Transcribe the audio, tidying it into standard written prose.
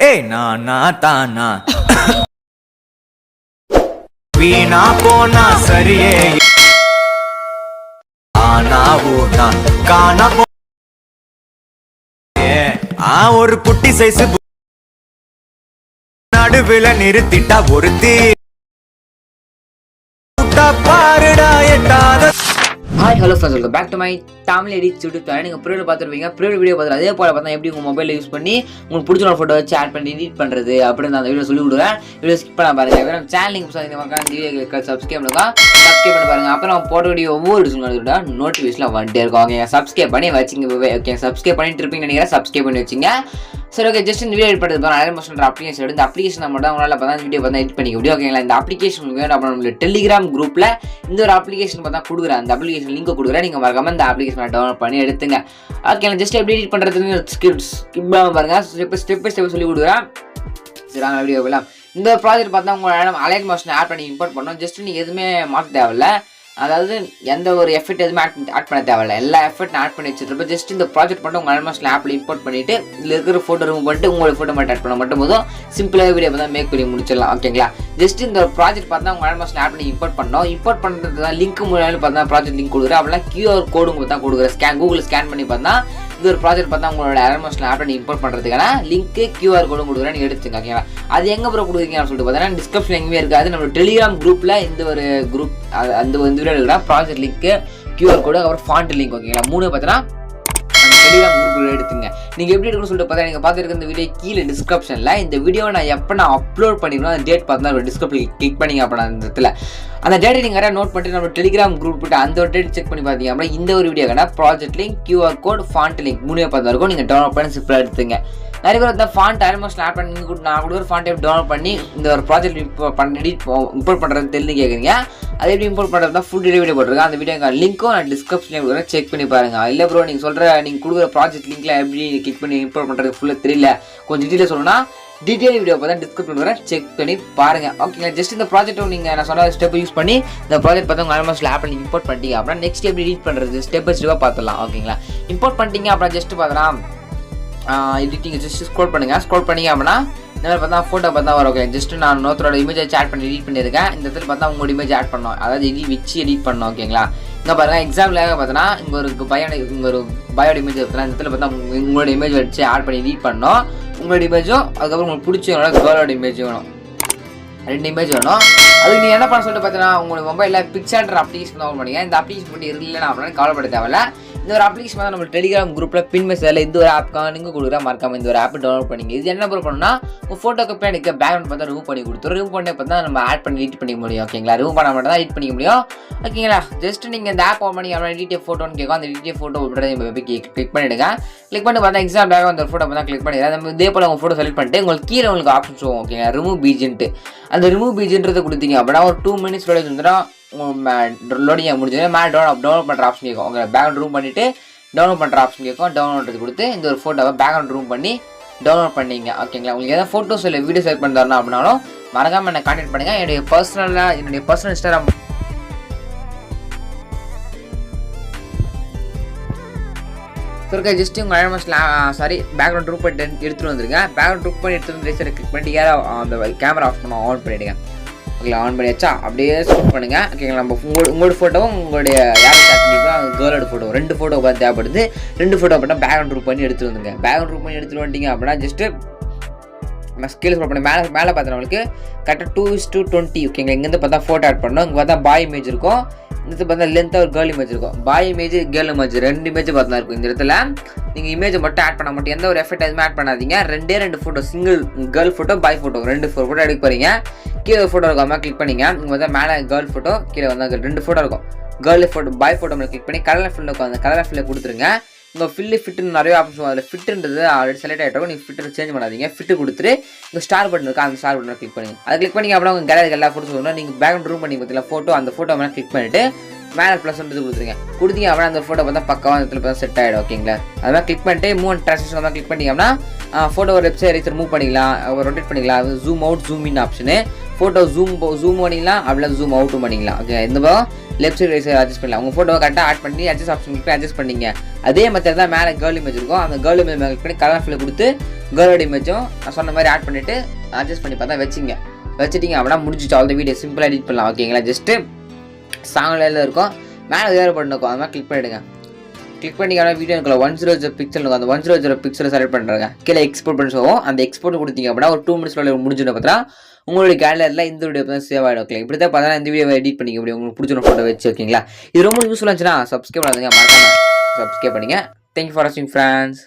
ஏய் நானா தானா வீணா போனா சரியே ஆனா ஊனா காணா ஒரு குட்டி சைஸ் நடுவில் நிறுத்திட்டா ஒருத்தி பாருடா எட்டாத. Hi hello friends, welcome back to my Tamil edit YouTube channel. நீங்கள் ப்ரீவியல் பார்த்துருப்பீங்க. ப்ரீவியல் வீடியோ பார்த்து அதே போல் பார்த்தா எப்படி உங்கள் மொபைலில் யூஸ் பண்ணி உங்களுக்கு பிடிச்ச ஒரு ஃபோட்டோ வச்சு ஆட் பண்ணி எடிட் பண்ணுறது அப்படின்னு அந்த வீடியோ சொல்லி விடுவேன். வீடியோ ஸ்கிப் பண்ண பாருங்க. நம்ம சேனல் லிங்க் சப்ஸ்கிரைப் பண்ணுங்க, சப்ஸ்கிரைப் பண்ணி பாருங்க. அப்புறம் நம்ம போட்ட வீடியோ ஒவ்வொரு நோட்டிஃபிகேஷன் வந்துட்டே இருக்கும். ஓகே, சப்ஸ்கிரைப் பண்ணி வச்சுங்க. ஓகே, சப்ஸ்கிரைப் பண்ணிட்டு இருப்பீங்கன்னு நினைக்கிறேன். சப்ஸ்கிரைப் பண்ணி வச்சுங்க. சரி, ஓகே. ஜஸ்ட் இந்த வீடியோ எடிட் பண்ணுறது நிறைய மோஷன் அப்ளிகேஷன் எடுத்து அப்ளிகேஷன் மட்டும் தான் உங்களால் பார்த்தா வீடியோ பார்த்தா எடிட் பண்ணிக்க முடியும். ஓகேங்களா? இந்த அப்ளிகேஷன் வேணும் அப்புறம் நம்மளுக்கு டெலிகிராம் குரூப்பில் இந்த ஒரு அப்ளிகேஷன் பார்த்தா கொடுக்குறேன். அந்த அப்ளிகேஷன் லிங்க் கொடுக்குறேன். நீங்கள் மறக்காம இந்த அப்ளிகேஷனை டவுன்லோட் பண்ணி எடுத்துங்க. ஓகே, ஜஸ்ட் எப்படி எடிட் பண்ணுறதுன்னு ஸ்கிப் பாருங்க. ஸ்டெப் பை ஸ்டெப் சொல்லி கொடுக்குறேன். சரி, நாங்கள் வீடியோ போகலாம். இந்த ப்ராஜெக்ட் பார்த்தா உங்கள் அலைட் மோஷன் ஆட் பண்ணி இம்போர்ட் பண்ணோம். ஜஸ்ட் நீங்கள் எதுவுமே மாற்ற தேவையில்ல. அதாவது எந்த ஒரு எஃபெக்ட் எதுவுமே ஆட் பண்ண தேவையில்ல. எல்லா எஃபெக்ட் ஆட் பண்ணி வச்சுருப்போம். ஜஸ்ட் இந்த ப்ராஜெக்ட் மட்டும் உங்கள் அலைட் மோஷன் ஆப்பில் இம்போர்ட் பண்ணிவிட்டு இதில் இருக்கிற ஃபோட்டோ ரிமூவ் பண்ணிட்டு உங்களோட ஃபோட்டோ மட்டும் ஆட் பண்ண மட்டும் போதும். சிம்பிளாக வீடியோ பார்த்தா மேக் பண்ணி முடிச்சிடலாம். ஓகேங்களா? ஜஸ்ட் இந்த ப்ராஜெக்ட் பார்த்தா உங்கள் அலைட் மோஷன் ஆப் பண்ணி இம்போர்ட் பண்ணோம். இம்போர்ட் பண்ணுறது தான் லிங்க் மூலம் பார்த்தா ப்ராஜெக்ட் லிங்க் கொடுக்குறேன். அப்படின்னா QR கோடு பார்த்தா கொடுக்குறேன். கூகுள் ஸ்கேன் பண்ணி பார்த்தா இது ஒரு ப்ராஜெக்ட் பார்த்தா உங்களோட அலைட் மோஷன் ஆப் பண்ணி இம்போர்ட் பண்ணுறதுக்கான லிங்க் QR கோடும் கொடுக்குறேன். நீங்கள் எடுத்துங்க. ஓகேங்களா? அது எங்கே ப்ரோ கொடுக்குறீங்கன்னு சொல்லிட்டு பார்த்தீங்கன்னா டிஸ்கிரிப்ஷன் எங்கேயுமே இருக்காது. நம்ம டெலிகிராம் குரூப்பில் இந்த ஒரு குரூப் அந்த வீடியோ இருக்கிற ப்ராஜெக்ட் லிங்க், QR கோடு, அப்புறம் ஃபாண்ட் லிங்க். ஓகேங்களா? மூணு பார்த்தீங்கன்னா அந்த டெலிகிராம் குரூப்பில் எடுத்துங்க. நீங்கள் எப்படி இருக்குன்னு சொல்லிட்டு பார்த்தா நீங்கள் பார்த்துருக்க இந்த வீடியோ கீழே டிஸ்கிரிப்ஷனில் இந்த வீடியோவை நான் அப்லோட் பண்ணிக்கணும் அந்த டேட் பார்த்தா ஒரு டிஸ்கிரிப்ஷன் கிளிக் பண்ணிங்க அப்படின்னா அந்த இடத்துல அந்த டேட்டை நீங்கள் நிறையா நோட் பண்ணிட்டு நம்ம டெலிகிராம் குரூப் போட்டு அந்த ஒரு டேட் செக் பண்ணி பார்த்தீங்க அப்படின்னா இந்த ஒரு வீடியோக்கான project link, QR code, font link மூணே பார்த்தா இருக்கும். நீங்கள் டவுன்லோட் பண்ணி சிம்பிளாக எடுத்துங்க. நிறைய பேர் வந்து ஃபாண்ட் ஆல்மோஸ்ட் ஆட் பண்ணி நான் கொடுக்குற ஃபாண்ட் எப்படி டவுன்லோட் பண்ணி இந்த ஒரு ப்ராஜெக்ட் இம்போர்ட் பண்ணுறது தெரிஞ்சு கேட்குறீங்க. அது எப்படி இம்போர்ட் பண்ணுறது தான் ஃபுல் வீடியோ போட்டிருக்கேன். அந்த வீடியோ லிங்க்கும் நான் டிஸ்கிரிப்ஷன்லேயே கொடுக்குறேன். செக் பண்ணி பாருங்கள். இல்லை ப்ரோ நீங்கள் கொடுக்குற ப்ராஜெக்ட் லிங்க்கில் எப்படி கிளிக் பண்ணி இம்போர்ட் பண்ணுறது ஃபுல்லாக தெரியல, கொஞ்சம் டீட்டெயில் சொல்லணும்னா டீட்டெயில் வீடியோ பார்த்தா டிஸ்கிரிப்ஷன் வரேன். செக் பண்ணி பாருங்கள். ஓகேங்களா? ஜஸ்ட் இந்த ப்ராஜெக்ட்டை நீங்கள் நான் சொன்ன ஸ்டெப் யூஸ் பண்ணி இந்த ப்ராஜெக்ட் பார்த்தா உங்கள் ஆல்மோஸ்ட் ஆப் பண்ணி இம்போர்ட் பண்ணிட்டீங்க அப்படின்னா நெக்ஸ்ட் எப்படி எடிட் பண்ணுறது ஸ்டெப் பை ஸ்டெப்பாக பார்த்துலாம். ஓகேங்களா? இம்போர்ட் பண்ணிட்டீங்க அப்புறம் ஜஸ்ட் பார்த்தோன்னா எடிட்டிங் ஜஸ்ட் ஸ்க்ரோல் பண்ணுங்கள். ஸ்க்ரோல் பண்ணிங்க அப்படின்னா இந்த மாதிரி பார்த்தா ஃபோட்டோ பார்த்தா வரும். ஓகே, ஜஸ்ட் நான் நோத்தரோட இமேஜ் ஆட் பண்ணி எடிட் பண்ணியிருக்கேன். இந்த இடத்துல பார்த்தா உங்களோட இமேஜ் ஆட் பண்ணோம், அதாவது எடிட் பண்ணோம். ஓகேங்களா? இங்கே பாருங்கள், எக்ஸாம்பிளாக பார்த்தோன்னா இங்கே ஒரு பயோட இமேஜ் இருக்குன்னா இந்த இடத்துல பார்த்தா உங்களோட இமேஜ் வச்சு ஆட் பண்ணி எடிட் பண்ணோம். உங்களோட இமேஜும் அதுக்கப்புறம் உங்களுக்கு பிடிச்சவங்களோட கேர்ளோட இமேஜ் வேணும், 2 இமேஜ் வேணும். அதுக்கு நீங்கள் என்ன பண்ண சொல்லிட்டு பார்த்தீங்கன்னா உங்களோட மொபைலில் பிக்சர் அப்ளிகேஷன் தான் பண்ணிங்க. இந்த அப்ளிகேஷன் பண்ணி இல்லைன்னா அப்படின்னு கவலைப்பட தேவையில்ல. இந்த ஒரு அப்ளிகேஷன் தான் நம்ம டெலிகிராம் குரூப்பில் பின் மெசேஜில் இந்த ஒரு ஆப்க்காக நீங்கள் கொடுக்குற மறக்காம இந்த ஒரு ஆப் டவுன்லோட் பண்ணிங்க. இது என்ன பண்ணணும்னா உங்கள் ஃபோட்டோக்கு போய் எனக்கு பேக்ரவுண்ட் பார்த்தா ரிமூவ் பண்ணி கொடுத்துரும். ரிமூவ் பண்ணி பார்த்தா நம்ம ஆட் பண்ணி எடிட் பண்ணிக்க முடியும். ஓகேங்களா? ரிமூவ் பண்ண மட்டும் தான் எடிட் பண்ணிக்க முடியும். ஓகேங்களா? ஜஸ்ட் நீங்கள் இந்த ஆப் ஓப்பன் பண்ணி அப்புறம் எடிட் ஃபோட்டோன்னு கேட்கும். அந்த எடிட் ஃபோட்டோ கிளிக் பண்ணிவிடுங்க. கிளிக் பண்ணி பார்த்தா எக்ஸாம்பிளாக அந்த ஃபோட்டோ பார்த்தா கிளிக் பண்ணிடுறேன். நம்ம இதே போல் உங்கள் ஃபோட்டோ செலக்ட் பண்ணிட்டு உங்களுக்கு கீழே உங்களுக்கு ஆப்ஷன் ஷோ. ஓகேங்களா? ரிமூவ் பீஜின்ட்டு அந்த ரிமூவ் பீஜின்றதை கொடுத்தீங்க அப்படின்னா ஒரு 2 மினிட்ஸ் வந்துடும். லோடிங் முடிஞ்சது மேலே டவுன்லோட் பண்ணுற ஆப்ஷன் கேட்கும். உங்கள் பேக்ரவுண்ட் ரூம் பண்ணிவிட்டு டவுன்லோட் பண்ணுற ஆப்ஷன் கேட்கும். டவுன்லோட் கொடுத்து இந்த ஒரு ஃபோட்டோவை பேக்ரவுண்ட் ரூம் பண்ணி டவுன்லோட் பண்ணிங்க. ஓகேங்களா? உங்களுக்கு எதாவது ஃபோட்டோஸ் இல்லை வீடியோ செலக்ட் பண்ணி தரணும் அப்படின்னாலும் மறக்காமல் என்னை கான்டாக்ட் பண்ணுங்கள். என்னுடைய பர்சனல் இன்ஸ்டாகிராம் சொல்லுங்க. ஜஸ்ட் உங்கள் பேக்ரவுண்ட் ரூம் பண்ணி எடுத்துகிட்டு வந்துருங்க. பேக்ரவுண்ட் ரூம் பண்ணி எடுத்துகிட்டு வந்து கிளிக் பண்ணிட்டு அந்த கேமரா ஆஃப் பண்ண ஆன் பண்ணிவிடுங்க. ஓகேங்களா? ஆன் பண்ணி வச்சா அப்படியே ஸ்கூட் பண்ணுங்கள். ஓகேங்களா? நம்ம உங்களோட ஃபோட்டோவும் உங்களுடைய யார் ஸ்டார்ட் பண்ணிக்கலாம் கேர்ளோட ஃபோட்டோ 2 ஃபோட்டோ பார்த்து தேவைப்படுது. 2 ஃபோட்டோ பார்த்தா பேக்ரவுண்ட் ரூப் பண்ணி எடுத்துகிட்டு வந்துங்க. பேக்ரவுண்ட் ரூப் பண்ணி எடுத்துகிட்டு வந்துட்டீங்க அப்படின்னா ஜஸ்ட்டு ஸ்கேல் ஸ்க்ரோல் பண்ணி மேலே பார்த்தா நம்மளுக்கு கரெக்டாக 2:20. ஓகேங்களா? இங்கேருந்து பார்த்தா ஃபோட்டோ ஆட் பண்ணோம். இங்கே பார்த்தா பாய் இமேஜ் இருக்கும். இந்த இடத்துல பார்த்தா லென்த்தாக ஒரு கேர்ள் இமேஜ் இருக்கும். பாய் இமேஜ், கேர்ள் இமேஜ் 2 இமேஜ் பார்த்தா இருக்கும். இந்த இடத்துல நீங்கள் இமேஜை மட்டும் ஆட் பண்ண மாட்டோம், எந்த ஒரு எஃபெக்ட் எதுவுமே ஆட் பண்ணாதீங்க. 2 ஃபோட்டோ, சிங்கிள் கேர்ள் ஃபோட்டோ, பாய் ஃபோட்டோ 2 ஃபோட்டோ எடுக்க போகிறீங்க. கீழே ஒரு ஃபோட்டோ இருக்கும், கிளிக் பண்ணிங்க. இங்கே வந்து மேலே கேர்ள் ஃபோட்டோ, கீழே வந்து 2 ஃபோட்டோ இருக்கும். கேர்ள் ஃபோட்டோ, பாய் ஃபோட்டோ மேலே கிளிக் பண்ணி கலர் ஃபில் இருக்கும். அந்த கலர் ஃபில்லை கொடுத்துருங்க. இங்கே ஃபிட்டுன்னு நிறைய ஆப்ஷன் அதில் ஃபிட்டுன்றது ஆல்ரெடி செலக்ட் ஆகிட்டோம். நீங்கள் ஃபிட்டு சேஞ்ச் பண்ணாதீங்க. ஃபிட்டு கொடுத்துட்டு இங்கே ஸ்டார் பட்டன் இருக்குது, அந்த ஸ்டார் பட்டனை கிளிக் பண்ணுங்க. அதை கிளிக் பண்ணி அப்புறம் உங்கள் கேலரி எல்லா ஃபோட்டோஸ் வரணும். நீங்கள் பேக்ரவுண்ட் ரூம் பண்ணி பார்த்தீங்களா ஃபோட்டோ, அந்த ஃபோட்டோ மேலே கிளிக் பண்ணிவிட்டு மேலே ப்ளஸ் கொடுத்துருங்க. கொடுத்தீங்க அப்படின்னா அந்த ஃபோட்டோ பார்த்தா பக்காவாக அந்த இடத்துல பார்த்தா செட் ஆகிடும். ஓகேங்களா? அது மாதிரி கிளிக் பண்ணிட்டு மூவ் அண்ட் ட்ரான்ஸ்லேஷன் தான் கிளிக் பண்ணிங்க அப்படின்னா ஃபோட்டோ ஒரு வெப்சைட் மூவ் பண்ணிக்கலாம், ரொட்டேட் பண்ணிக்கலாம். Zoom out, zoom in option. Photo zoom பண்ணிக்கலாம், அப்படிலாம் ஜூம் அவுட்டும் பண்ணிக்கலாம். ஓகே, இந்த left side right side adjust பண்ணலாம். உங்கள் ஃபோட்டோ கரெக்டாக ஆட் பண்ணி அட்ஜஸ்ட் ஆப்ஷன் கிளிக் பண்ணி அட்ஜஸ்ட் பண்ணிங்க. அதே மெத்தட் தான் மேலே கேர்ள் இமேஜ் இருக்கும். அந்த கேர்ள் இமேஜ் கிளிக் பண்ணி கலர் ஃபில் கொடுத்து கேர்ளோட இமேஜும் நான் சொன்ன மாதிரி ஆட் பண்ணிவிட்டு அட்ஜஸ்ட் பண்ணி பார்த்தா வச்சுட்டிங்க அப்படின்னா முடிஞ்சிச்சு. அவ்வளோ வீடியோ சிம்பிளாக எடிட் பண்ணலாம். ஓகேங்களா, ஜஸ்ட்டு சாங்கில் இருக்கும், மேலே வேறு பண்ணிருக்கும், அது மாதிரி கிளிக் பண்ணிவிடுங்க. கிளிக் பண்ணிங்கன்னா வீடியோ எனக்கு 100 பிக்சல் இருக்கும். அந்த 100 பிக்சலை செலக்ட் பண்ணுறாங்க. கீழே எக்ஸ்போர்ட் பண்ணி சொல்லுவோம். அந்த எக்ஸ்போர்ட் கொடுத்தீங்க அப்படின்னா ஒரு 2 மினிட்ஸ்ல முடிஞ்சுட்டு பார்த்தா உங்களுடைய கேலரியில் இந்த வீடியோ தான் சேவ் ஆகிடும். ஓகே, இப்படி தான் பார்த்தா இந்த வீடியோ எடிட் பண்ணிக்க முடியும். உங்களுக்கு பிடிச்ச ஃபோட்டோ வச்சு. ஓகேங்களா, இது ரொம்ப யூஸ்ஃபுல்லாக இருந்துச்சுன்னா சப்ஸ்கிரைப் பண்ணுங்க, மறக்காம சப்ஸ்கிரைப் பண்ணுங்க. தேங்க்யூ ஃபார் வாட்சிங் ஃப்ரெண்ட்ஸ்.